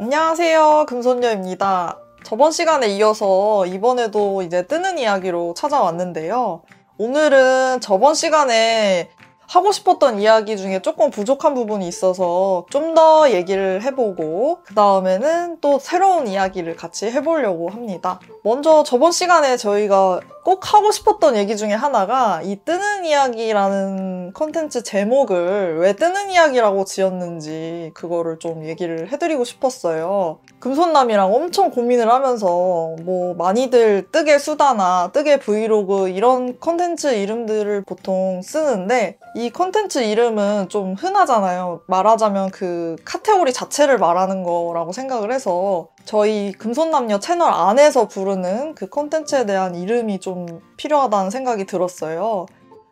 안녕하세요. 금손녀입니다. 저번 시간에 이어서 이번에도 이제 뜨는 이야기로 찾아왔는데요. 오늘은 저번 시간에 하고 싶었던 이야기 중에 조금 부족한 부분이 있어서 좀 더 얘기를 해보고 그 다음에는 또 새로운 이야기를 같이 해보려고 합니다. 먼저 저번 시간에 저희가 꼭 하고 싶었던 얘기 중에 하나가 이 뜨는 이야기라는 컨텐츠 제목을 왜 뜨는 이야기라고 지었는지 그거를 좀 얘기를 해드리고 싶었어요. 금손남이랑 엄청 고민을 하면서 뭐 많이들 뜨개 수다나 뜨개 브이로그 이런 컨텐츠 이름들을 보통 쓰는데 이 컨텐츠 이름은 좀 흔하잖아요. 말하자면 그 카테고리 자체를 말하는 거라고 생각을 해서 저희 금손남녀 채널 안에서 부르는 그 컨텐츠에 대한 이름이 좀 필요하다는 생각이 들었어요.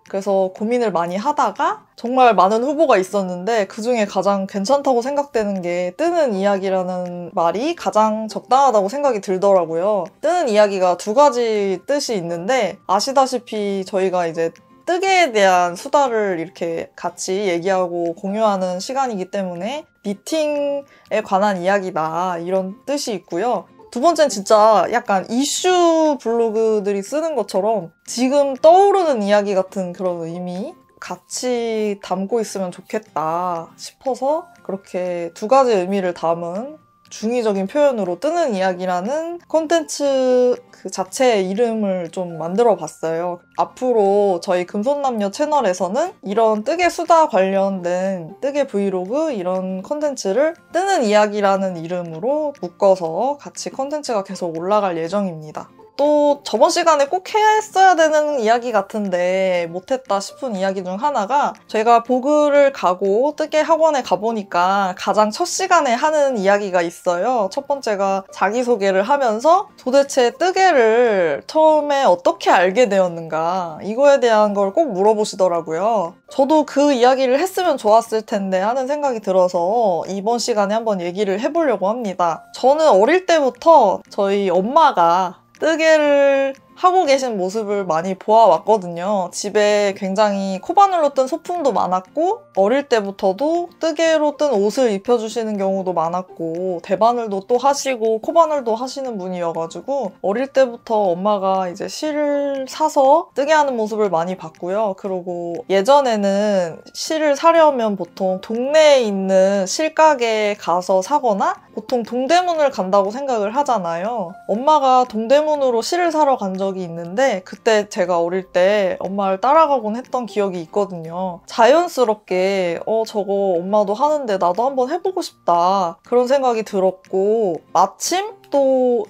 그래서 고민을 많이 하다가 정말 많은 후보가 있었는데 그중에 가장 괜찮다고 생각되는 게 뜨는 이야기라는 말이 가장 적당하다고 생각이 들더라고요. 뜨는 이야기가 두 가지 뜻이 있는데 아시다시피 저희가 이제 뜨개에 대한 수다를 이렇게 같이 얘기하고 공유하는 시간이기 때문에 니팅에 관한 이야기다 이런 뜻이 있고요. 두 번째는 진짜 약간 이슈 블로그들이 쓰는 것처럼 지금 떠오르는 이야기 같은 그런 의미 같이 담고 있으면 좋겠다 싶어서 그렇게 두 가지 의미를 담은 중의적인 표현으로 뜨는 이야기라는 콘텐츠 그 자체의 이름을 좀 만들어 봤어요. 앞으로 저희 금손남녀 채널에서는 이런 뜨개 수다 관련된 뜨개 브이로그 이런 콘텐츠를 뜨는 이야기라는 이름으로 묶어서 같이 콘텐츠가 계속 올라갈 예정입니다. 또 저번 시간에 꼭 했어야 되는 이야기 같은데 못했다 싶은 이야기 중 하나가 제가 보글을 가고 뜨개 학원에 가보니까 가장 첫 시간에 하는 이야기가 있어요. 첫 번째가 자기소개를 하면서 도대체 뜨개를 처음에 어떻게 알게 되었는가 이거에 대한 걸 꼭 물어보시더라고요. 저도 그 이야기를 했으면 좋았을 텐데 하는 생각이 들어서 이번 시간에 한번 얘기를 해보려고 합니다. 저는 어릴 때부터 저희 엄마가 뜨개를 하고 계신 모습을 많이 보아왔거든요. 집에 굉장히 코바늘로 뜬 소품도 많았고 어릴 때부터도 뜨개로 뜬 옷을 입혀주시는 경우도 많았고 대바늘도 또 하시고 코바늘도 하시는 분이어가지고 어릴 때부터 엄마가 이제 실을 사서 뜨개하는 모습을 많이 봤고요. 그리고 예전에는 실을 사려면 보통 동네에 있는 실가게에 가서 사거나 보통 동대문을 간다고 생각을 하잖아요. 엄마가 동대문으로 실을 사러 간 적이 있는데 그때 제가 어릴 때 엄마를 따라가곤 했던 기억이 있거든요. 자연스럽게 저거 엄마도 하는데 나도 한번 해보고 싶다 그런 생각이 들었고 마침 또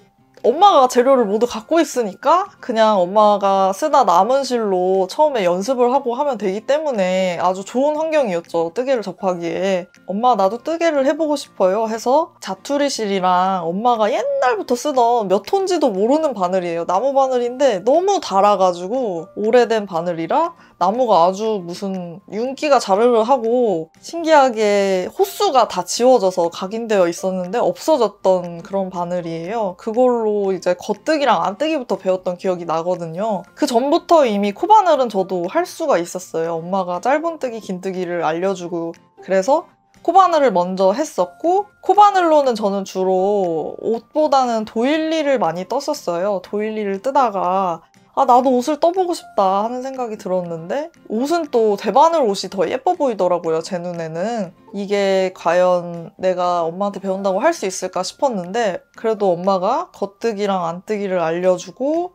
엄마가 재료를 모두 갖고 있으니까 그냥 엄마가 쓰다 남은 실로 처음에 연습을 하고 하면 되기 때문에 아주 좋은 환경이었죠. 뜨개를 접하기에. 엄마 나도 뜨개를 해보고 싶어요 해서 자투리 실이랑 엄마가 옛날부터 쓰던 몇 톤지도 모르는 바늘이에요. 나무 바늘인데 너무 달아가지고 오래된 바늘이라 나무가 아주 무슨 윤기가 자르르 하고 신기하게 호수가 다 지워져서 각인되어 있었는데 없어졌던 그런 바늘이에요. 그걸로 이제 겉뜨기랑 안뜨기부터 배웠던 기억이 나거든요. 그 전부터 이미 코바늘은 저도 할 수가 있었어요. 엄마가 짧은뜨기, 긴뜨기를 알려주고 그래서 코바늘을 먼저 했었고 코바늘로는 저는 주로 옷보다는 도일리를 많이 떴었어요. 도일리를 뜨다가 나도 옷을 떠보고 싶다 하는 생각이 들었는데 옷은 또 대바늘 옷이 더 예뻐 보이더라고요, 제 눈에는. 이게 과연 내가 엄마한테 배운다고 할 수 있을까 싶었는데 그래도 엄마가 겉뜨기랑 안뜨기를 알려주고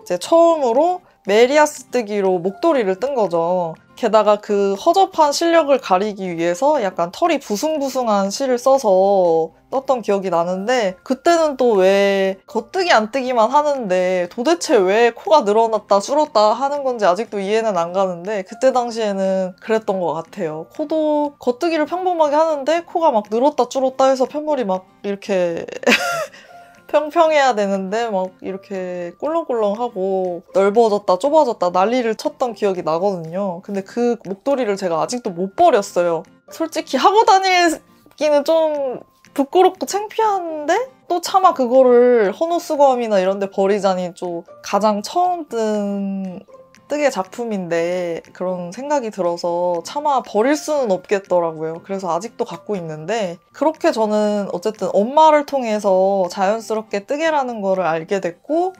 이제 처음으로 메리아스 뜨기로 목도리를 뜬 거죠. 게다가 그 허접한 실력을 가리기 위해서 약간 털이 부숭부숭한 실을 써서 떴던 기억이 나는데 그때는 또 왜 겉뜨기 안뜨기만 하는데 도대체 왜 코가 늘어났다 줄었다 하는 건지 아직도 이해는 안 가는데 그때 당시에는 그랬던 것 같아요. 코도 겉뜨기를 평범하게 하는데 코가 막 늘었다 줄었다 해서 편물이 막 이렇게 평평해야 되는데 막 이렇게 꿀렁꿀렁하고 넓어졌다 좁아졌다 난리를 쳤던 기억이 나거든요. 근데 그 목도리를 제가 아직도 못 버렸어요. 솔직히 하고 다니기는 좀 부끄럽고 창피한데 또 차마 그거를 헌옷수거함이나 이런 데 버리자니 좀 가장 처음 뜬 뜨개 작품인데 그런 생각이 들어서 차마 버릴 수는 없겠더라고요. 그래서 아직도 갖고 있는데 그렇게 저는 어쨌든 엄마를 통해서 자연스럽게 뜨개라는 거를 알게 됐고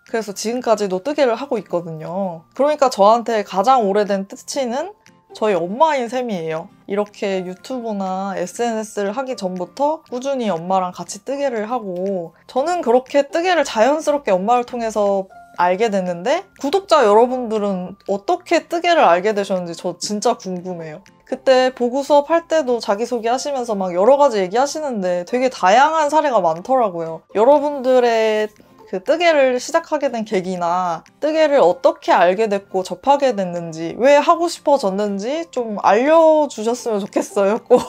그래서 지금까지도 뜨개를 하고 있거든요. 그러니까 저한테 가장 오래된 뜨치는 저희 엄마인 셈이에요. 이렇게 유튜브나 SNS를 하기 전부터 꾸준히 엄마랑 같이 뜨개를 하고 저는 그렇게 뜨개를 자연스럽게 엄마를 통해서 알게 됐는데 구독자 여러분들은 어떻게 뜨개를 알게 되셨는지 저 진짜 궁금해요. 그때 보고 수업 할 때도 자기소개 하시면서 막 여러 가지 얘기하시는데 되게 다양한 사례가 많더라고요. 여러분들의 그 뜨개를 시작하게 된 계기나 뜨개를 어떻게 알게 됐고 접하게 됐는지 왜 하고 싶어졌는지 좀 알려주셨으면 좋겠어요. 꼭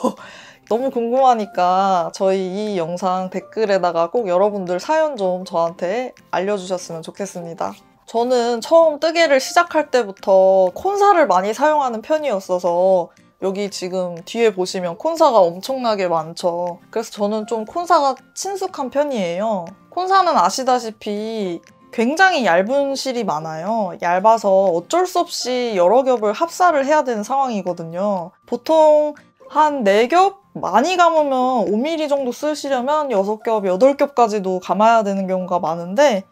너무 궁금하니까 저희 이 영상 댓글에다가 꼭 여러분들 사연 좀 저한테 알려주셨으면 좋겠습니다. 저는 처음 뜨개를 시작할 때부터 콘사를 많이 사용하는 편이었어서 여기 지금 뒤에 보시면 콘사가 엄청나게 많죠. 그래서 저는 좀 콘사가 친숙한 편이에요. 콘사는 아시다시피 굉장히 얇은 실이 많아요. 얇아서 어쩔 수 없이 여러 겹을 합사를 해야 되는 상황이거든요. 보통 한 4겹? 많이 감으면 5mm 정도 쓰시려면 6겹, 8겹까지도 감아야 되는 경우가 많은데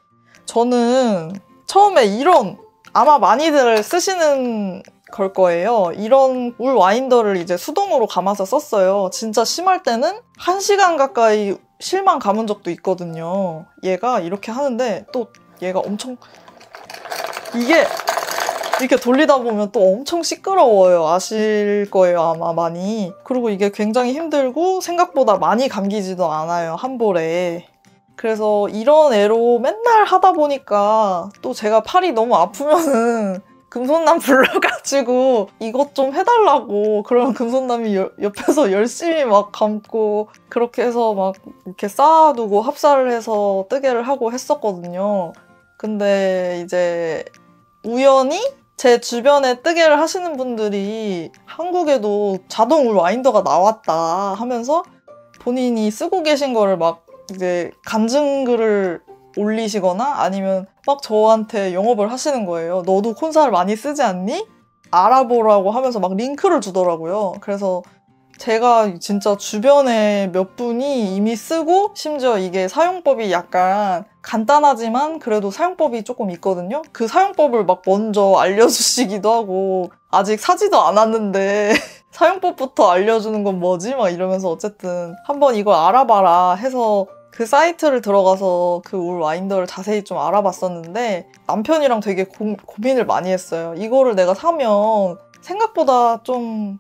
저는 처음에 이런 아마 많이들 쓰시는 걸 거예요. 이런 울 와인더를 이제 수동으로 감아서 썼어요. 진짜 심할 때는 1시간 가까이 실만 감은 적도 있거든요. 얘가 이렇게 하는데 또 얘가 엄청 이게 이렇게 돌리다 보면 또 엄청 시끄러워요. 아실 거예요, 아마 많이. 그리고 이게 굉장히 힘들고 생각보다 많이 감기지도 않아요, 한 볼에. 그래서 이런 애로 맨날 하다 보니까 또 제가 팔이 너무 아프면은 금손남 불러가지고 이것 좀 해달라고 그러면 금손남이 옆에서 열심히 막 감고 그렇게 해서 막 이렇게 쌓아두고 합사를 해서 뜨개를 하고 했었거든요. 근데 이제 우연히 제 주변에 뜨개를 하시는 분들이 한국에도 자동 울 와인더가 나왔다 하면서 본인이 쓰고 계신 거를 막 이제 간증글을 올리시거나 아니면 막 저한테 영업을 하시는 거예요. 너도 콘사를 많이 쓰지 않니? 알아보라고 하면서 막 링크를 주더라고요. 그래서 제가 진짜 주변에 몇 분이 이미 쓰고 심지어 이게 사용법이 약간 간단하지만 그래도 사용법이 조금 있거든요. 그 사용법을 막 먼저 알려주시기도 하고 아직 사지도 않았는데 사용법부터 알려주는 건 뭐지? 막 이러면서 어쨌든 한번 이걸 알아봐라 해서 그 사이트를 들어가서 그 울 와인더를 자세히 좀 알아봤었는데 남편이랑 되게 고민을 많이 했어요. 이거를 내가 사면 생각보다 좀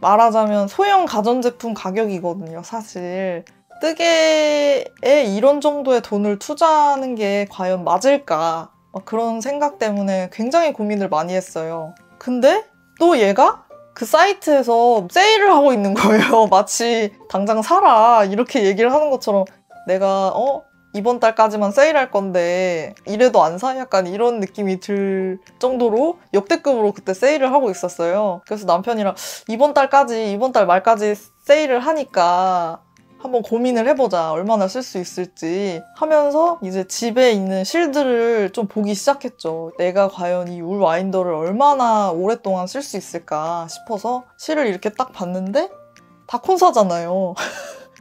말하자면 소형 가전제품 가격이거든요, 사실. 뜨개에 이런 정도의 돈을 투자하는 게 과연 맞을까? 그런 생각 때문에 굉장히 고민을 많이 했어요. 근데 또 얘가 그 사이트에서 세일을 하고 있는 거예요. 마치 당장 사라 이렇게 얘기를 하는 것처럼 내가 이번 달까지만 세일할 건데 이래도 안 사? 약간 이런 느낌이 들 정도로 역대급으로 그때 세일을 하고 있었어요. 그래서 남편이랑 이번 달 말까지 세일을 하니까 한번 고민을 해보자. 얼마나 쓸 수 있을지 하면서 이제 집에 있는 실들을 좀 보기 시작했죠. 내가 과연 이 울 와인더를 얼마나 오랫동안 쓸 수 있을까 싶어서 실을 이렇게 딱 봤는데 다 콘사잖아요.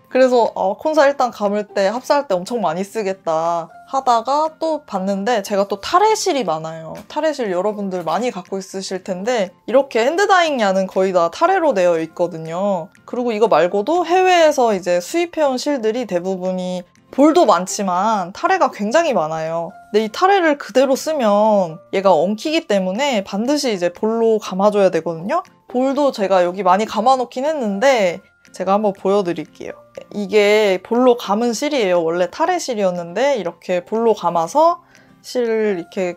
그래서 콘사 일단 감을 때 합사할 때 엄청 많이 쓰겠다 하다가 또 봤는데 제가 또 타레실이 많아요. 타레실 여러분들 많이 갖고 있으실 텐데 이렇게 핸드다잉 야는 거의 다 타레로 되어 있거든요. 그리고 이거 말고도 해외에서 이제 수입해온 실들이 대부분이 볼도 많지만 타레가 굉장히 많아요. 근데 이 타레를 그대로 쓰면 얘가 엉키기 때문에 반드시 이제 볼로 감아줘야 되거든요. 볼도 제가 여기 많이 감아놓긴 했는데 제가 한번 보여드릴게요. 이게 볼로 감은 실이에요. 원래 타레 실이었는데 이렇게 볼로 감아서 실을 이렇게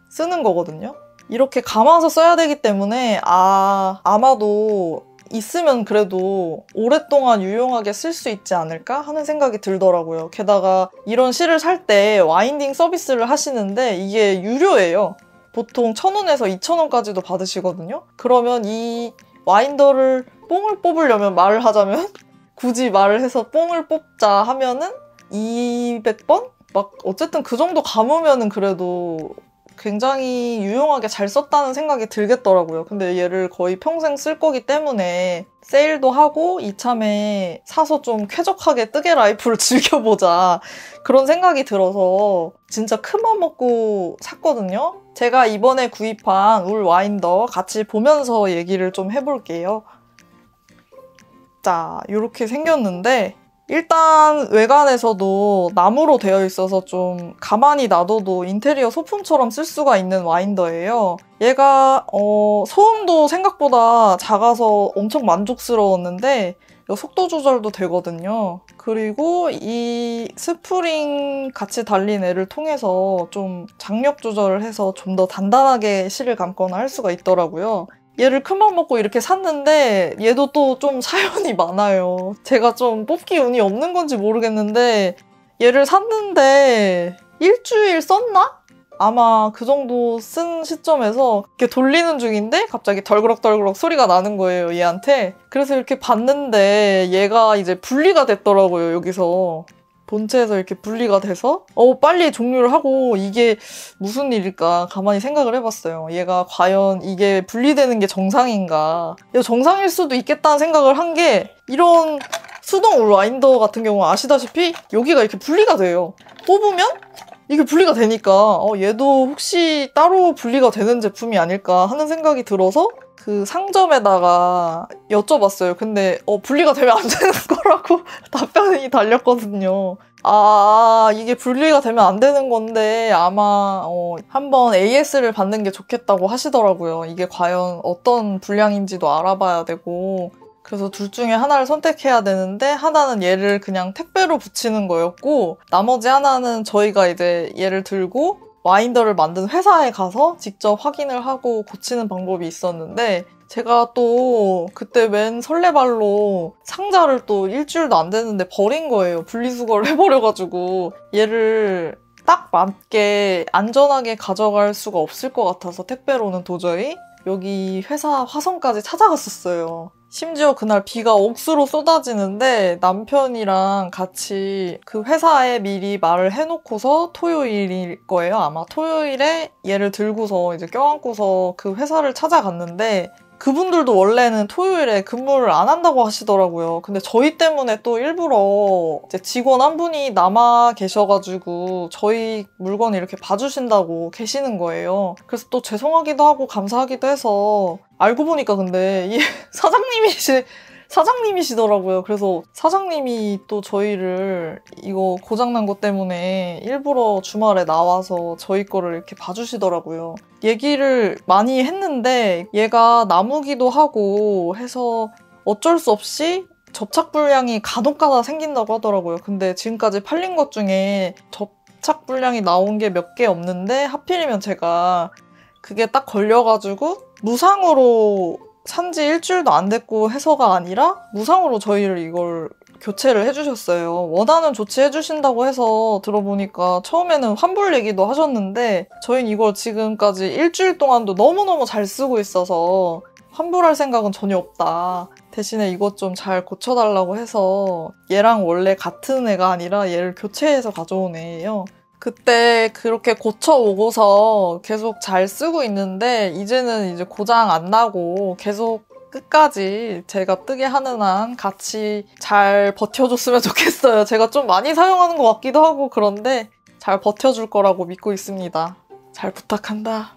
쓰는 거거든요. 이렇게 감아서 써야 되기 때문에 아마도 있으면 그래도 오랫동안 유용하게 쓸 수 있지 않을까 하는 생각이 들더라고요. 게다가 이런 실을 살 때 와인딩 서비스를 하시는데 이게 유료예요. 보통 1,000원에서 2,000원까지도 받으시거든요. 그러면 이 와인더를 뽕을 뽑으려면 말을 하자면 굳이 말을 해서 뽕을 뽑자 하면은 200번? 막 어쨌든 그 정도 감으면은 그래도 굉장히 유용하게 잘 썼다는 생각이 들겠더라고요. 근데 얘를 거의 평생 쓸 거기 때문에 세일도 하고 이참에 사서 좀 쾌적하게 뜨개 라이프를 즐겨보자 그런 생각이 들어서 진짜 큰맘 먹고 샀거든요. 제가 이번에 구입한 울 와인더 같이 보면서 얘기를 좀 해볼게요. 자, 이렇게 생겼는데 일단 외관에서도 나무로 되어 있어서 좀 가만히 놔둬도 인테리어 소품처럼 쓸 수가 있는 와인더예요. 얘가 소음도 생각보다 작아서 엄청 만족스러웠는데 속도 조절도 되거든요. 그리고 이 스프링 같이 달린 애를 통해서 좀 장력 조절을 해서 좀 더 단단하게 실을 감거나 할 수가 있더라고요. 얘를 큰맘 먹고 이렇게 샀는데 얘도 또 좀 사연이 많아요. 제가 좀 뽑기 운이 없는 건지 모르겠는데 얘를 샀는데 일주일 썼나? 아마 그 정도 쓴 시점에서 이렇게 돌리는 중인데 갑자기 덜그럭덜그럭 소리가 나는 거예요, 얘한테. 그래서 이렇게 봤는데 얘가 이제 분리가 됐더라고요, 여기서. 본체에서 이렇게 분리가 돼서 빨리 종료를 하고 이게 무슨 일일까 가만히 생각을 해봤어요. 얘가 과연 이게 분리되는 게 정상인가. 정상일 수도 있겠다는 생각을 한 게 이런 수동 울 와인더 같은 경우 아시다시피 여기가 이렇게 분리가 돼요. 뽑으면 이게 분리가 되니까 얘도 혹시 따로 분리가 되는 제품이 아닐까 하는 생각이 들어서 그 상점에다가 여쭤봤어요. 근데 분리가 되면 안 되는 거라고 답변이 달렸거든요. 이게 분리가 되면 안 되는 건데 아마 한번 AS를 받는 게 좋겠다고 하시더라고요. 이게 과연 어떤 분량인지도 알아봐야 되고 그래서 둘 중에 하나를 선택해야 되는데 하나는 얘를 그냥 택배로 붙이는 거였고 나머지 하나는 저희가 이제 얘를 들고 와인더를 만든 회사에 가서 직접 확인을 하고 고치는 방법이 있었는데 제가 또 그때 웬 설레발로 상자를 또 일주일도 안 됐는데 버린 거예요. 분리수거를 해버려가지고 얘를 딱 맞게 안전하게 가져갈 수가 없을 것 같아서 택배로는 도저히 여기 회사 화성까지 찾아갔었어요. 심지어 그날 비가 억수로 쏟아지는데 남편이랑 같이 그 회사에 미리 말을 해놓고서 토요일일 거예요. 아마 토요일에 얘를 들고서 이제 껴안고서 그 회사를 찾아갔는데 그분들도 원래는 토요일에 근무를 안 한다고 하시더라고요. 근데 저희 때문에 또 일부러 이제 직원 한 분이 남아 계셔가지고 저희 물건 이렇게 봐주신다고 계시는 거예요. 그래서 또 죄송하기도 하고 감사하기도 해서 알고 보니까 근데 이 사장님이시더라고요. 그래서 사장님이 또 저희를 이거 고장난 것 때문에 일부러 주말에 나와서 저희 거를 이렇게 봐주시더라고요. 얘기를 많이 했는데 얘가 나무기도 하고 해서 어쩔 수 없이 접착 불량이 간혹가다 생긴다고 하더라고요. 근데 지금까지 팔린 것 중에 접착 불량이 나온 게 몇 개 없는데 하필이면 제가 그게 딱 걸려가지고 무상으로 산지 일주일도 안 됐고 해서가 아니라 무상으로 저희를 이걸 교체를 해주셨어요. 원하는 조치 해주신다고 해서 들어보니까 처음에는 환불 얘기도 하셨는데 저희는 이걸 지금까지 일주일 동안도 너무너무 잘 쓰고 있어서 환불할 생각은 전혀 없다. 대신에 이것 좀 잘 고쳐달라고 해서 얘랑 원래 같은 애가 아니라 얘를 교체해서 가져온 애예요. 그때 그렇게 고쳐오고서 계속 잘 쓰고 있는데 이제는 이제 고장 안 나고 계속 끝까지 제가 뜨게 하는 한 같이 잘 버텨줬으면 좋겠어요. 제가 좀 많이 사용하는 것 같기도 하고 그런데 잘 버텨줄 거라고 믿고 있습니다. 잘 부탁한다.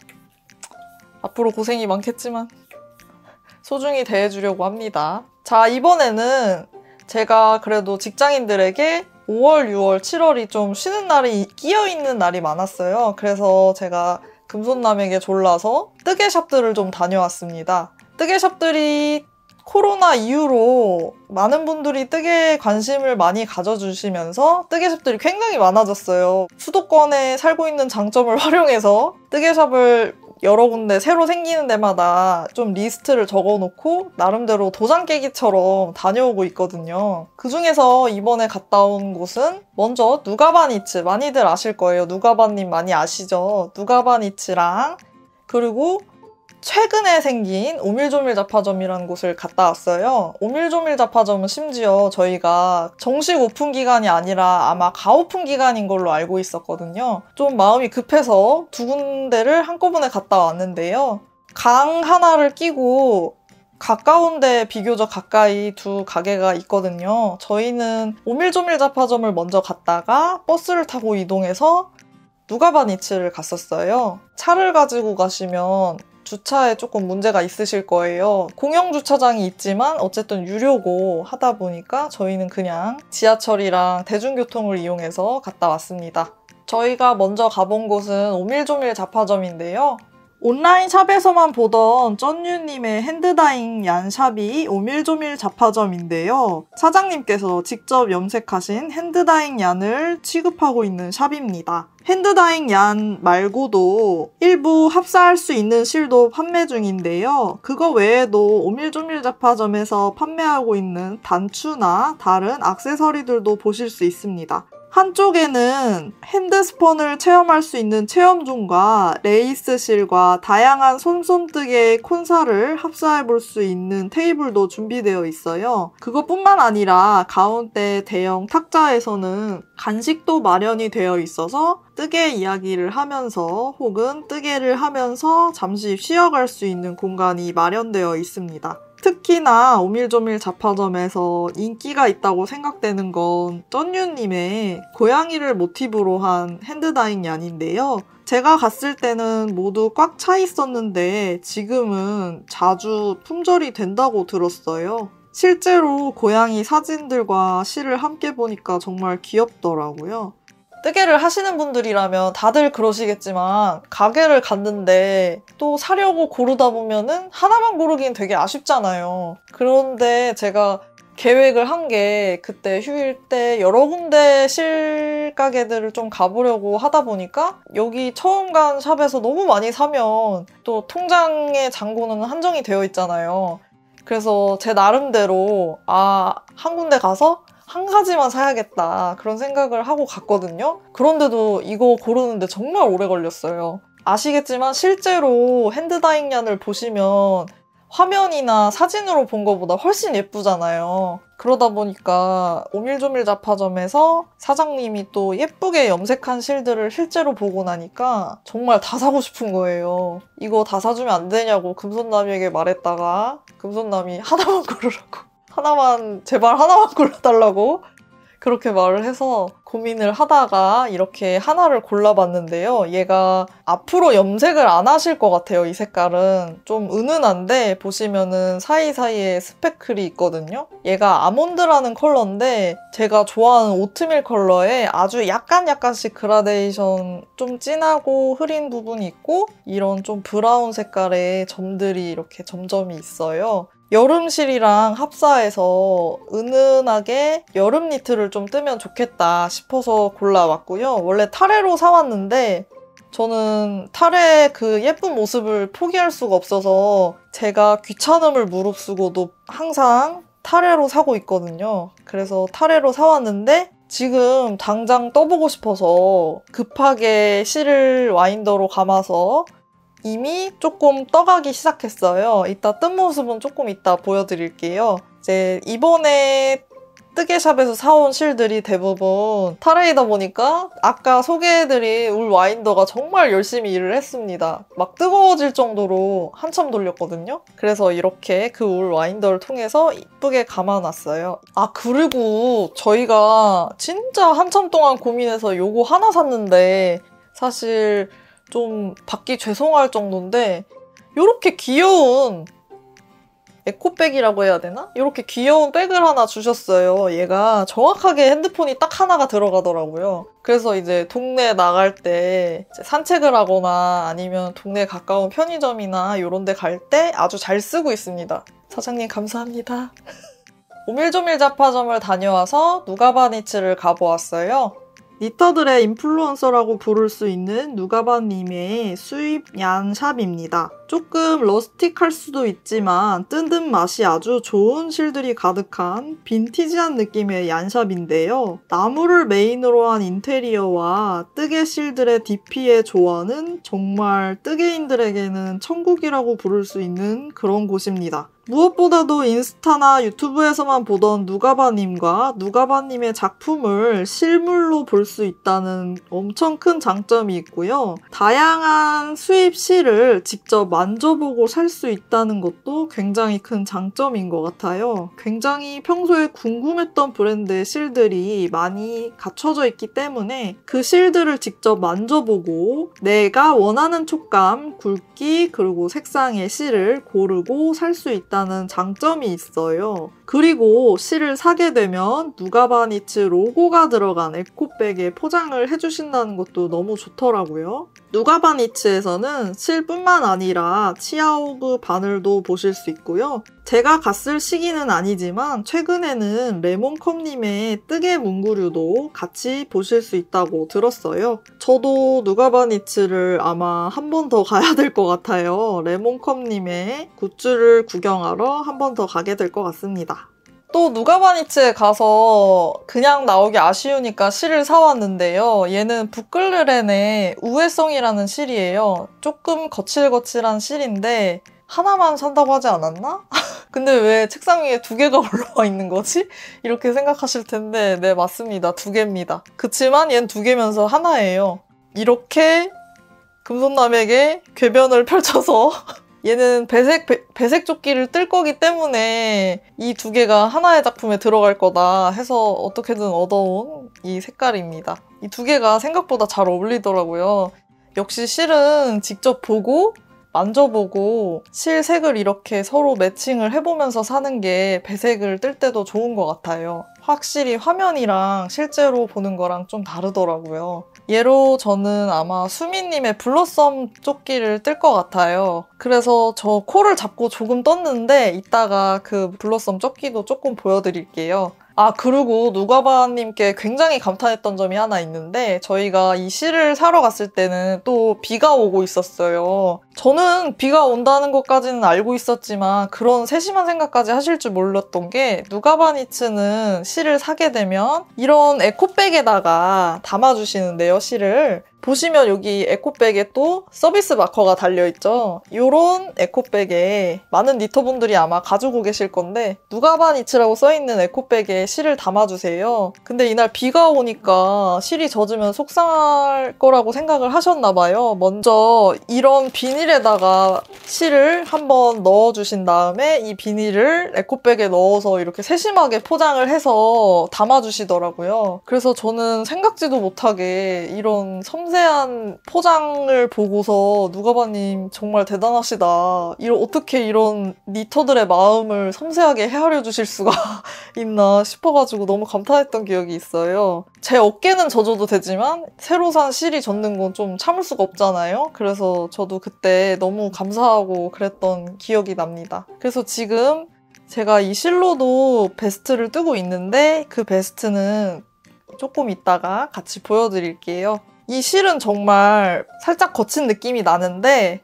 앞으로 고생이 많겠지만 소중히 대해주려고 합니다. 자, 이번에는 제가 그래도 직장인들에게 5월, 6월, 7월이 좀 쉬는 날이 끼어있는 날이 많았어요. 그래서 제가 금손남에게 졸라서 뜨개샵들을 좀 다녀왔습니다. 뜨개샵들이 코로나 이후로 많은 분들이 뜨개에 관심을 많이 가져주시면서 뜨개샵들이 굉장히 많아졌어요. 수도권에 살고 있는 장점을 활용해서 뜨개샵을 여러 군데 새로 생기는 데마다 좀 리스트를 적어놓고 나름대로 도장 깨기처럼 다녀오고 있거든요. 그중에서 이번에 갔다 온 곳은 먼저 누가바니츠, 많이들 아실 거예요. 누가바님 많이 아시죠? 누가바니츠랑 그리고 최근에 생긴 오밀조밀 잡화점이라는 곳을 갔다 왔어요. 오밀조밀 잡화점은 심지어 저희가 정식 오픈 기간이 아니라 아마 가오픈 기간인 걸로 알고 있었거든요. 좀 마음이 급해서 두 군데를 한꺼번에 갔다 왔는데요. 강 하나를 끼고 가까운데 비교적 가까이 두 가게가 있거든요. 저희는 오밀조밀 잡화점을 먼저 갔다가 버스를 타고 이동해서 누가바니츠를 갔었어요. 차를 가지고 가시면 주차에 조금 문제가 있으실 거예요. 공영 주차장이 있지만 어쨌든 유료고 하다 보니까 저희는 그냥 지하철이랑 대중교통을 이용해서 갔다 왔습니다. 저희가 먼저 가본 곳은 오밀조밀 잡화점인데요. 온라인 샵에서만 보던 쩐유님의 핸드다잉 얀 샵이 오밀조밀 잡화점인데요. 사장님께서 직접 염색하신 핸드다잉 얀을 취급하고 있는 샵입니다. 핸드다잉 얀 말고도 일부 합사할 수 있는 실도 판매 중인데요. 그거 외에도 오밀조밀 잡화점에서 판매하고 있는 단추나 다른 액세서리들도 보실 수 있습니다. 한쪽에는 핸드스펀을 체험할 수 있는 체험존과 레이스실과 다양한 손솜뜨개 콘사를 합사해 볼 수 있는 테이블도 준비되어 있어요. 그것뿐만 아니라 가운데 대형 탁자에서는 간식도 마련이 되어 있어서 뜨개 이야기를 하면서 혹은 뜨개를 하면서 잠시 쉬어갈 수 있는 공간이 마련되어 있습니다. 특히나 오밀조밀 잡화점에서 인기가 있다고 생각되는 건 쩐유님의 고양이를 모티브로 한 핸드다잉 얀인데요. 제가 갔을 때는 모두 꽉 차 있었는데 지금은 자주 품절이 된다고 들었어요. 실제로 고양이 사진들과 실을 함께 보니까 정말 귀엽더라고요. 뜨개를 하시는 분들이라면 다들 그러시겠지만 가게를 갔는데 또 사려고 고르다 보면은 하나만 고르긴 되게 아쉽잖아요. 그런데 제가 계획을 한 게 그때 휴일 때 여러 군데 실 가게들을 좀 가보려고 하다 보니까 여기 처음 간 샵에서 너무 많이 사면 또 통장의 잔고는 한정이 되어 있잖아요. 그래서 제 나름대로 한 군데 가서 한 가지만 사야겠다 그런 생각을 하고 갔거든요. 그런데도 이거 고르는데 정말 오래 걸렸어요. 아시겠지만 실제로 핸드다잉 얀을 보시면 화면이나 사진으로 본 것보다 훨씬 예쁘잖아요. 그러다 보니까 오밀조밀 잡화점에서 사장님이 또 예쁘게 염색한 실들을 실제로 보고 나니까 정말 다 사고 싶은 거예요. 이거 다 사주면 안 되냐고 금손남이에게 말했다가 금손남이 하나만 고르라고 제발 하나만 골라달라고 그렇게 말을 해서 고민을 하다가 이렇게 하나를 골라봤는데요. 얘가 앞으로 염색을 안 하실 것 같아요. 이 색깔은 좀 은은한데 보시면은 사이사이에 스패클이 있거든요. 얘가 아몬드라는 컬러인데 제가 좋아하는 오트밀 컬러에 아주 약간씩 그라데이션 좀 진하고 흐린 부분이 있고 이런 좀 브라운 색깔의 점들이 이렇게 점점이 있어요. 여름실이랑 합사해서 은은하게 여름 니트를 좀 뜨면 좋겠다 싶어서 골라왔고요. 원래 타레로 사왔는데 저는 타레 그 예쁜 모습을 포기할 수가 없어서 제가 귀찮음을 무릅쓰고도 항상 타레로 사고 있거든요. 그래서 타레로 사왔는데 지금 당장 떠보고 싶어서 급하게 실을 와인더로 감아서 이미 조금 떠가기 시작했어요. 이따 뜬 모습은 조금 이따 보여드릴게요. 이제 이번에 뜨개샵에서 사온 실들이 대부분 타레이다 보니까 아까 소개해드린 울 와인더가 정말 열심히 일을 했습니다. 막 뜨거워질 정도로 한참 돌렸거든요. 그래서 이렇게 그 울 와인더를 통해서 이쁘게 감아놨어요. 그리고 저희가 진짜 한참 동안 고민해서 요거 하나 샀는데 사실 좀 받기 죄송할 정도인데 이렇게 귀여운 에코백이라고 해야 되나? 이렇게 귀여운 백을 하나 주셨어요. 얘가 정확하게 핸드폰이 딱 하나가 들어가더라고요. 그래서 이제 동네 나갈 때 산책을 하거나 아니면 동네 가까운 편의점이나 이런 데 갈 때 아주 잘 쓰고 있습니다. 사장님 감사합니다. 오밀조밀 잡화점을 다녀와서 누가바니츠를 가보았어요. 니터들의 인플루언서라고 부를 수 있는 누가바님의 수입 얀샵입니다. 조금 러스틱할 수도 있지만 뜬 맛이 아주 좋은 실들이 가득한 빈티지한 느낌의 얀샵인데요. 나무를 메인으로 한 인테리어와 뜨개 실들의 DP의 조화는 정말 뜨개인들에게는 천국이라고 부를 수 있는 그런 곳입니다. 무엇보다도 인스타나 유튜브에서만 보던 누가바님과 누가바님의 작품을 실물로 볼 수 있다는 엄청 큰 장점이 있고요. 다양한 수입 실을 직접 만져보고 살 수 있다는 것도 굉장히 큰 장점인 것 같아요. 굉장히 평소에 궁금했던 브랜드의 실들이 많이 갖춰져 있기 때문에 그 실들을 직접 만져보고 내가 원하는 촉감, 굵기, 그리고 색상의 실을 고르고 살 수 있다는 장점이 있어요. 그리고 실을 사게 되면 누가바니츠 로고가 들어간 에코백에 포장을 해주신다는 것도 너무 좋더라고요. 누가바니츠에서는 실뿐만 아니라 치아오그 바늘도 보실 수 있고요. 제가 갔을 시기는 아니지만 최근에는 레몬컵님의 뜨개 문구류도 같이 보실 수 있다고 들었어요. 저도 누가바니츠를 아마 한 번 더 가야 될 것 같아요. 레몬컵님의 굿즈를 구경하러 한 번 더 가게 될 것 같습니다. 또 누가바니츠에 가서 그냥 나오기 아쉬우니까 실을 사왔는데요. 얘는 부클르렌의 우회성이라는 실이에요. 조금 거칠거칠한 실인데 하나만 산다고 하지 않았나? 근데 왜 책상 위에 2개가 올라와 있는 거지? 이렇게 생각하실 텐데 네, 맞습니다. 2개입니다. 그치만 얘는 2개면서 하나예요. 이렇게 금손남에게 궤변을 펼쳐서 얘는 배색 조끼를 뜰 거기 때문에 이 2개가 하나의 작품에 들어갈 거다 해서 어떻게든 얻어온 이 색깔입니다. 이 2개가 생각보다 잘 어울리더라고요. 역시 실은 직접 보고 만져보고 실색을 이렇게 서로 매칭을 해보면서 사는 게 배색을 뜰 때도 좋은 것 같아요. 확실히 화면이랑 실제로 보는 거랑 좀 다르더라고요. 얘로 저는 아마 수미님의 블러썸 조끼를 뜰 것 같아요. 그래서 저 코를 잡고 조금 떴는데 이따가 그 블러썸 조끼도 조금 보여드릴게요. 아, 그리고 누가바님께 굉장히 감탄했던 점이 하나 있는데 저희가 이 실을 사러 갔을 때는 또 비가 오고 있었어요. 저는 비가 온다는 것까지는 알고 있었지만 그런 세심한 생각까지 하실 줄 몰랐던 게 누가바니츠는 실을 사게 되면 이런 에코백에다가 담아주시는데요, 실을. 보시면 여기 에코백에 또 서비스 마커가 달려있죠. 이런 에코백에 많은 니터분들이 아마 가지고 계실 건데 누가바니츠라고 써있는 에코백에 실을 담아주세요. 근데 이날 비가 오니까 실이 젖으면 속상할 거라고 생각을 하셨나봐요. 먼저 이런 비닐에다가 실을 한번 넣어주신 다음에 이 비닐을 에코백에 넣어서 이렇게 세심하게 포장을 해서 담아주시더라고요. 그래서 저는 생각지도 못하게 이런 섬세한 포장을 보고서 누가바님 정말 대단하시다. 어떻게 이런 니터들의 마음을 섬세하게 헤아려 주실 수가 있나 싶어가지고 너무 감탄했던 기억이 있어요. 제 어깨는 젖어도 되지만 새로 산 실이 젖는 건 좀 참을 수가 없잖아요. 그래서 저도 그때 너무 감사하고 그랬던 기억이 납니다. 그래서 지금 제가 이 실로도 베스트를 뜨고 있는데 그 베스트는 조금 이따가 같이 보여드릴게요. 이 실은 정말 살짝 거친 느낌이 나는데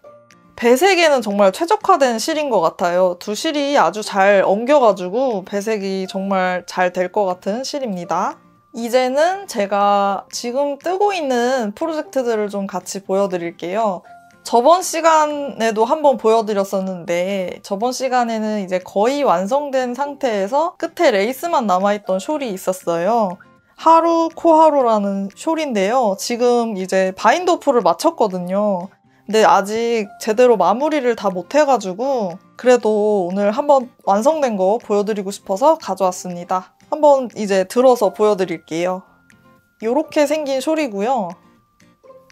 배색에는 정말 최적화된 실인 것 같아요. 두 실이 아주 잘 엉겨가지고 배색이 정말 잘 될 것 같은 실입니다. 이제는 제가 지금 뜨고 있는 프로젝트들을 좀 같이 보여드릴게요. 저번 시간에도 한번 보여드렸었는데 저번 시간에는 이제 거의 완성된 상태에서 끝에 레이스만 남아있던 숄이 있었어요. 하루 코하루라는 숄인데요. 지금 이제 바인드 오프를 마쳤거든요. 근데 아직 제대로 마무리를 다 못해가지고 그래도 오늘 한번 완성된 거 보여드리고 싶어서 가져왔습니다. 한번 이제 들어서 보여드릴게요. 이렇게 생긴 숄이고요.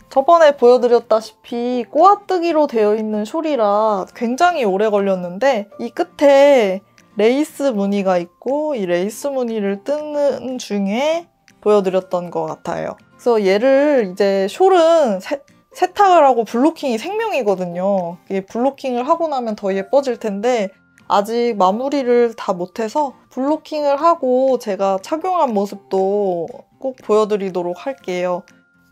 저번에 보여드렸다시피 꼬아뜨기로 되어 있는 숄이라 굉장히 오래 걸렸는데 이 끝에 레이스 무늬가 있고 이 레이스 무늬를 뜨는 중에 보여드렸던 것 같아요. 그래서 얘를 이제 숄은 세탁을 하고 블로킹이 생명이거든요. 이게 블로킹을 하고 나면 더 예뻐질 텐데 아직 마무리를 다 못해서 블로킹을 하고 제가 착용한 모습도 꼭 보여드리도록 할게요.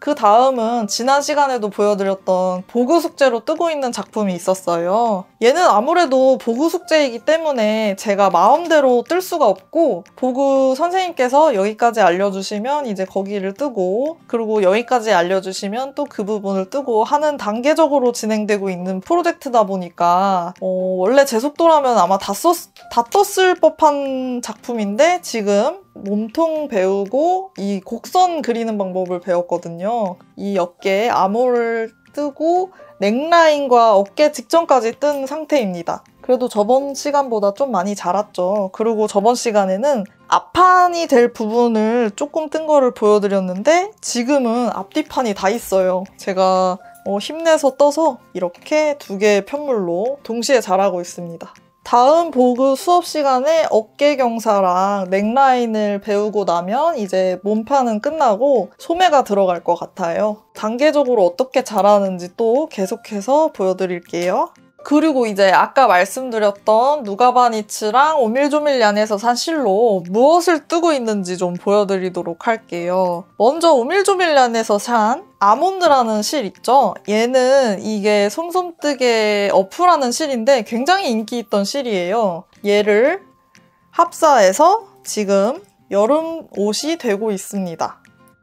그 다음은 지난 시간에도 보여드렸던 보그 숙제로 뜨고 있는 작품이 있었어요. 얘는 아무래도 보그 숙제이기 때문에 제가 마음대로 뜰 수가 없고 보그 선생님께서 여기까지 알려주시면 이제 거기를 뜨고 그리고 여기까지 알려주시면 또 그 부분을 뜨고 하는 단계적으로 진행되고 있는 프로젝트다 보니까 원래 제 속도라면 아마 다 떴을 법한 작품인데 지금 몸통 배우고 이 곡선 그리는 방법을 배웠거든요. 이 어깨에 암호를 뜨고 넥라인과 어깨 직전까지 뜬 상태입니다. 그래도 저번 시간보다 좀 많이 자랐죠. 그리고 저번 시간에는 앞판이 될 부분을 조금 뜬 거를 보여드렸는데 지금은 앞뒤판이 다 있어요. 제가 힘내서 떠서 이렇게 두 개의 편물로 동시에 자라고 있습니다. 다음 보그 수업 시간에 어깨 경사랑 넥라인을 배우고 나면 이제 몸판은 끝나고 소매가 들어갈 것 같아요. 단계적으로 어떻게 자라는지 또 계속해서 보여드릴게요. 그리고 이제 아까 말씀드렸던 누가바니츠랑 오밀조밀얀에서 산 실로 무엇을 뜨고 있는지 좀 보여드리도록 할게요. 먼저 오밀조밀얀에서 산 아몬드라는 실 있죠? 얘는 이게 솜솜뜨개 어프라는 실인데 굉장히 인기 있던 실이에요. 얘를 합사해서 지금 여름 옷이 되고 있습니다.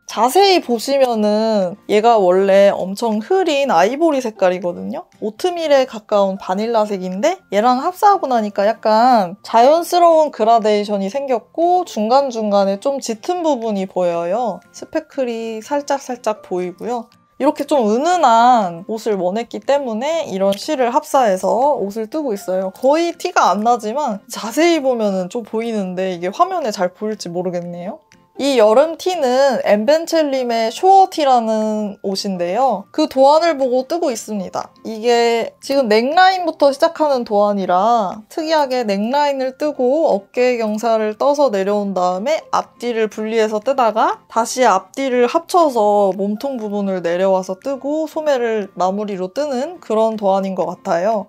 자세히 보시면은 얘가 원래 엄청 흐린 아이보리 색깔이거든요. 오트밀에 가까운 바닐라색인데 얘랑 합사하고 나니까 약간 자연스러운 그라데이션이 생겼고 중간중간에 좀 짙은 부분이 보여요. 스패클이 살짝 보이고요. 이렇게 좀 은은한 옷을 원했기 때문에 이런 실을 합사해서 옷을 뜨고 있어요. 거의 티가 안 나지만 자세히 보면은 좀 보이는데 이게 화면에 잘 보일지 모르겠네요. 이 여름 티는 엠벤첼림의 쇼어티라는 옷인데요. 그 도안을 보고 뜨고 있습니다. 이게 지금 넥라인부터 시작하는 도안이라 특이하게 넥라인을 뜨고 어깨 경사를 떠서 내려온 다음에 앞뒤를 분리해서 뜨다가 다시 앞뒤를 합쳐서 몸통 부분을 내려와서 뜨고 소매를 마무리로 뜨는 그런 도안인 것 같아요.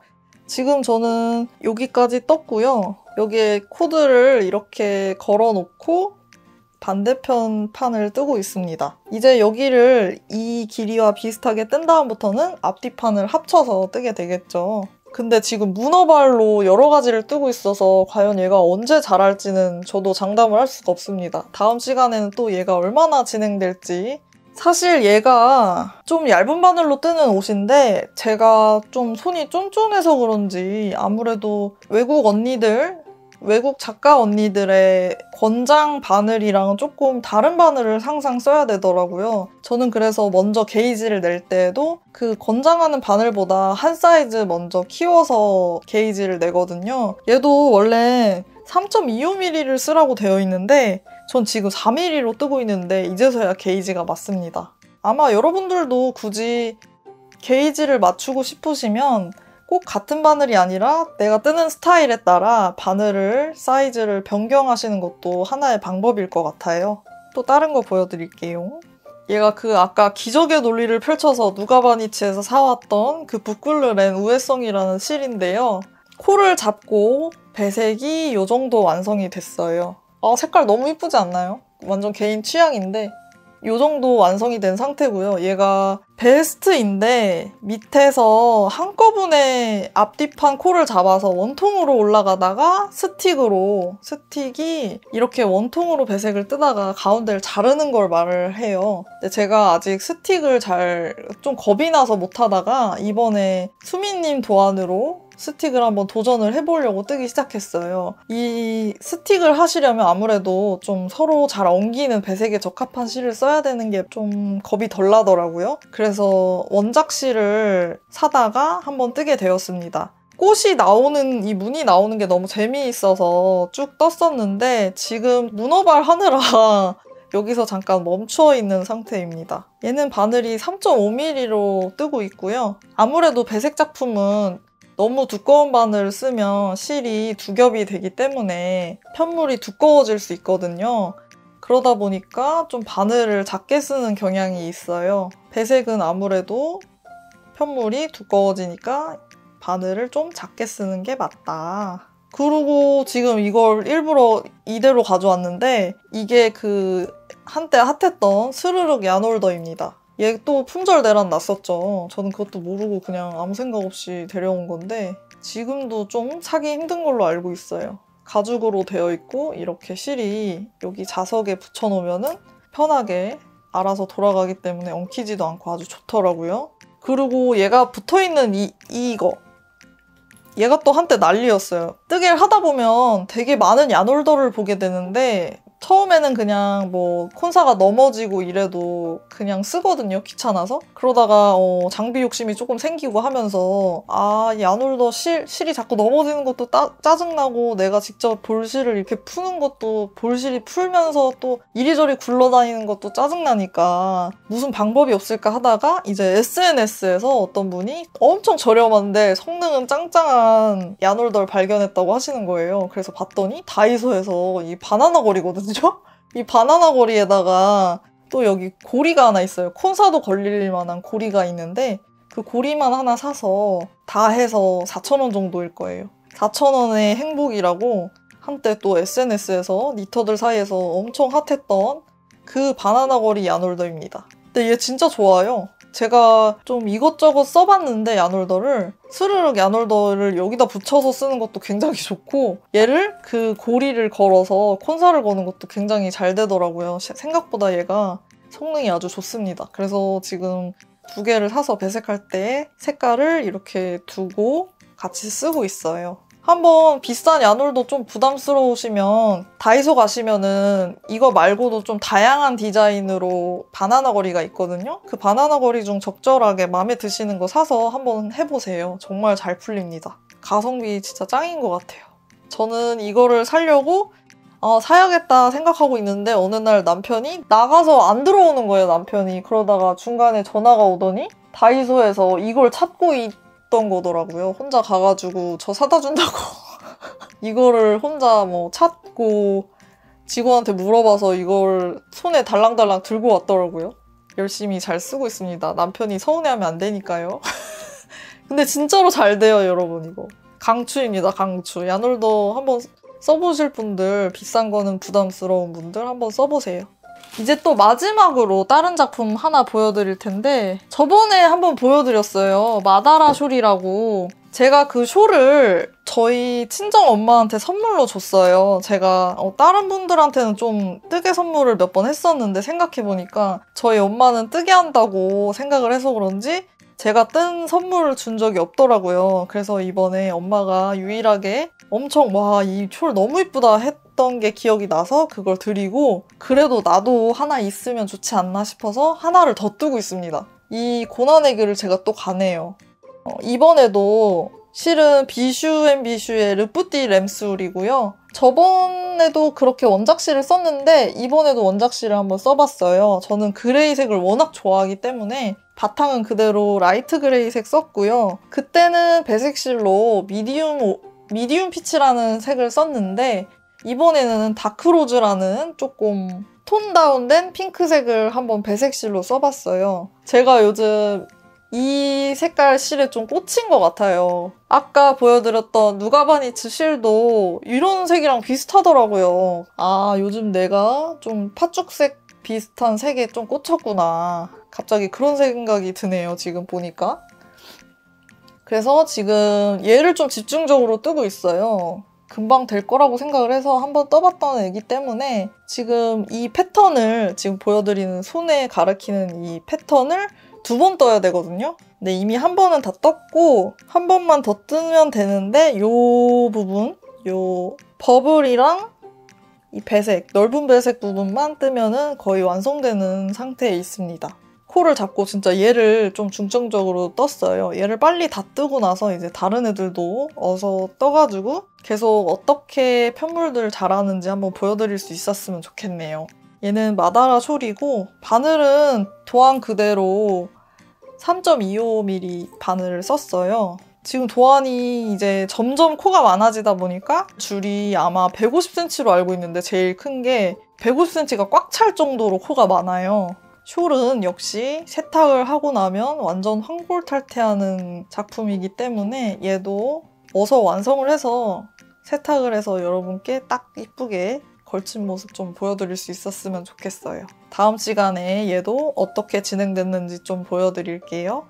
지금 저는 여기까지 떴고요. 여기에 코드를 이렇게 걸어놓고 반대편 판을 뜨고 있습니다. 이제 여기를 이 길이와 비슷하게 뜬 다음부터는 앞뒤판을 합쳐서 뜨게 되겠죠. 근데 지금 문어발로 여러 가지를 뜨고 있어서 과연 얘가 언제 자랄지는 저도 장담을 할 수가 없습니다. 다음 시간에는 또 얘가 얼마나 진행될지. 사실 얘가 좀 얇은 바늘로 뜨는 옷인데 제가 좀 손이 쫀쫀해서 그런지 아무래도 외국 작가 언니들의 권장 바늘이랑은 조금 다른 바늘을 항상 써야 되더라고요. 저는 그래서 먼저 게이지를 낼 때에도 그 권장하는 바늘보다 한 사이즈 먼저 키워서 게이지를 내거든요. 얘도 원래 3.25mm를 쓰라고 되어 있는데 전 지금 4mm로 뜨고 있는데 이제서야 게이지가 맞습니다. 아마 여러분들도 굳이 게이지를 맞추고 싶으시면 꼭 같은 바늘이 아니라 내가 뜨는 스타일에 따라 바늘을 사이즈를 변경하시는 것도 하나의 방법일 것 같아요. 또 다른 거 보여드릴게요. 얘가 그 아까 기적의 논리를 펼쳐서 누가바니츠에서 사왔던 그 부클르렌 우회성이라는 실인데요. 코를 잡고 배색이 이 정도 완성이 됐어요. 색깔 너무 이쁘지 않나요? 완전 개인 취향인데 이 정도 완성이 된 상태고요. 얘가 베스트인데 밑에서 한꺼번에 앞뒤판 코를 잡아서 원통으로 올라가다가 스틱이 이렇게 원통으로 배색을 뜨다가 가운데를 자르는 걸 말을 해요. 근데 제가 아직 스틱을 좀 겁이 나서 못하다가 이번에 수미님 도안으로 스틱을 한번 도전을 해보려고 뜨기 시작했어요. 이 스틱을 하시려면 아무래도 좀 서로 잘 엉기는 배색에 적합한 실을 써야 되는 게 좀 겁이 덜 나더라고요. 그래서 원작 실을 사다가 한번 뜨게 되었습니다. 꽃이 나오는, 이 문이 나오는 게 너무 재미있어서 쭉 떴었는데 지금 문어발 하느라 여기서 잠깐 멈춰 있는 상태입니다. 얘는 바늘이 3.5mm로 뜨고 있고요. 아무래도 배색 작품은 너무 두꺼운 바늘을 쓰면 실이 두 겹이 되기 때문에 편물이 두꺼워질 수 있거든요. 그러다 보니까 좀 바늘을 작게 쓰는 경향이 있어요. 배색은 아무래도 편물이 두꺼워지니까 바늘을 좀 작게 쓰는 게 맞다. 그리고 지금 이걸 일부러 이대로 가져왔는데 이게 그 한때 핫했던 스르륵 야놀더입니다. 얘 또 품절 대란 났었죠. 저는 그것도 모르고 그냥 아무 생각 없이 데려온 건데 지금도 좀 사기 힘든 걸로 알고 있어요. 가죽으로 되어 있고 이렇게 실이 여기 자석에 붙여놓으면은 편하게 알아서 돌아가기 때문에 엉키지도 않고 아주 좋더라고요. 그리고 얘가 붙어있는 이거 얘가 또 한때 난리였어요. 뜨개를 하다 보면 되게 많은 야놀더를 보게 되는데 처음에는 그냥 뭐 콘사가 넘어지고 이래도 그냥 쓰거든요. 귀찮아서. 그러다가 장비 욕심이 조금 생기고 하면서 야놀더 실이 자꾸 넘어지는 것도 짜증나고 내가 직접 볼실을 이렇게 푸는 것도 볼실이 풀면서 또 이리저리 굴러다니는 것도 짜증나니까 무슨 방법이 없을까 하다가 이제 SNS에서 어떤 분이 엄청 저렴한데 성능은 짱짱한 야놀더를 발견했다고 하시는 거예요. 그래서 봤더니 다이소에서 이 바나나 거리거든요. 이 바나나 거리에다가 또 여기 고리가 하나 있어요. 콘사도 걸릴 만한 고리가 있는데 그 고리만 하나 사서 다 해서 4,000원 정도일 거예요. 4,000원의 행복이라고 한때 또 SNS에서 니터들 사이에서 엄청 핫했던 그 바나나 거리 야놀더입니다. 근데 얘 진짜 좋아요. 제가 좀 이것저것 써봤는데 야놀더를 스르륵 야놀더를 여기다 붙여서 쓰는 것도 굉장히 좋고 얘를 그 고리를 걸어서 콘사를 거는 것도 굉장히 잘 되더라고요. 생각보다 얘가 성능이 아주 좋습니다. 그래서 지금 2개를 사서 배색할 때 색깔을 이렇게 두고 같이 쓰고 있어요. 한번 비싼 야놀더 좀 부담스러우시면 다이소 가시면은 이거 말고도 좀 다양한 디자인으로 바나나 거리가 있거든요. 그 바나나 거리 중 적절하게 마음에 드시는 거 사서 한번 해보세요. 정말 잘 풀립니다. 가성비 진짜 짱인 것 같아요. 저는 이거를 사려고 사야겠다 생각하고 있는데 어느 날 남편이 나가서 안 들어오는 거예요. 남편이. 그러다가 중간에 전화가 오더니 다이소에서 이걸 찾고 있던 거더라고요. 혼자 가가지고 저 사다 준다고 이거를 혼자 뭐 찾고 직원한테 물어봐서 이걸 손에 달랑달랑 들고 왔더라고요. 열심히 잘 쓰고 있습니다. 남편이 서운해하면 안 되니까요. 근데 진짜로 잘 돼요, 여러분. 이거 강추입니다. 강추. 야놀더 한번 써보실 분들, 비싼 거는 부담스러운 분들 한번 써보세요. 이제 또 마지막으로 다른 작품 하나 보여드릴 텐데 저번에 한번 보여드렸어요. 마다라 숄이라고. 제가 그 숄을 저희 친정 엄마한테 선물로 줬어요. 제가 다른 분들한테는 좀 뜨개 선물을 몇 번 했었는데 생각해보니까 저희 엄마는 뜨개 한다고 생각을 해서 그런지 제가 뜬 선물을 준 적이 없더라고요. 그래서 이번에 엄마가 유일하게 엄청 와, 이 숄 너무 이쁘다 했던 게 기억이 나서 그걸 드리고 그래도 나도 하나 있으면 좋지 않나 싶어서 하나를 더 뜨고 있습니다. 이 고난의 길을 제가 또 가네요. 이번에도 실은 비슈&비슈의 르뿌띠 램술이고요. 저번에도 그렇게 원작실을 썼는데 이번에도 원작실을 한번 써봤어요. 저는 그레이색을 워낙 좋아하기 때문에 바탕은 그대로 라이트 그레이색 썼고요. 그때는 배색실로 미디움 피치라는 색을 썼는데 이번에는 다크로즈라는 조금 톤 다운된 핑크색을 한번 배색실로 써봤어요. 제가 요즘 이 색깔 실에 좀 꽂힌 것 같아요. 아까 보여드렸던 누가바니츠 실도 이런 색이랑 비슷하더라고요. 요즘 내가 좀 팥죽색 비슷한 색에 좀 꽂혔구나. 갑자기 그런 생각이 드네요, 지금 보니까. 그래서 지금 얘를 좀 집중적으로 뜨고 있어요. 금방 될 거라고 생각을 해서 한번 떠봤던 애기 때문에 지금 이 패턴을 지금 보여드리는 손에 가리키는 이 패턴을 2번 떠야 되거든요. 근데 이미 한 번은 다 떴고 한 번만 더 뜨면 되는데 요 부분, 요 버블이랑 이 배색, 넓은 배색 부분만 뜨면은 거의 완성되는 상태에 있습니다. 코를 잡고 진짜 얘를 좀 중점적으로 떴어요. 얘를 빨리 다 뜨고 나서 이제 다른 애들도 어서 떠가지고 계속 어떻게 편물들 잘하는지 한번 보여드릴 수 있었으면 좋겠네요. 얘는 마다라 숄이고 바늘은 도안 그대로 3.25mm 바늘을 썼어요. 지금 도안이 이제 점점 코가 많아지다 보니까 줄이 아마 150cm로 알고 있는데 제일 큰 게 150cm가 꽉 찰 정도로 코가 많아요. 숄은 역시 세탁을 하고 나면 완전 황골탈퇴하는 작품이기 때문에 얘도 어서 완성을 해서 세탁을 해서 여러분께 딱 이쁘게 걸친 모습 좀 보여드릴 수 있었으면 좋겠어요. 다음 시간에 얘도 어떻게 진행됐는지 좀 보여드릴게요.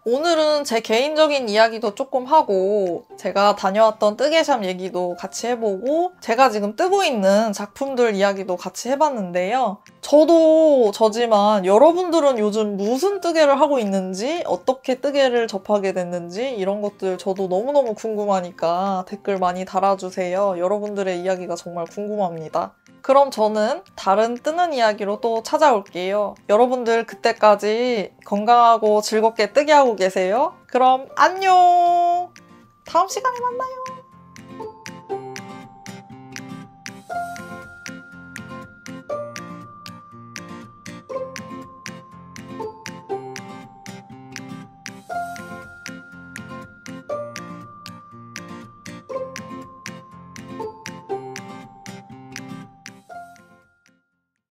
오늘은 제 개인적인 이야기도 조금 하고 제가 다녀왔던 뜨개샵 얘기도 같이 해보고 제가 지금 뜨고 있는 작품들 이야기도 같이 해봤는데요. 저도 저지만 여러분들은 요즘 무슨 뜨개를 하고 있는지 어떻게 뜨개를 접하게 됐는지 이런 것들 저도 너무너무 궁금하니까 댓글 많이 달아주세요. 여러분들의 이야기가 정말 궁금합니다. 그럼 저는 다른 뜨는 이야기로 또 찾아올게요. 여러분들 그때까지 건강하고 즐겁게 뜨개하고 계세요. 그럼 안녕! 다음 시간에 만나요.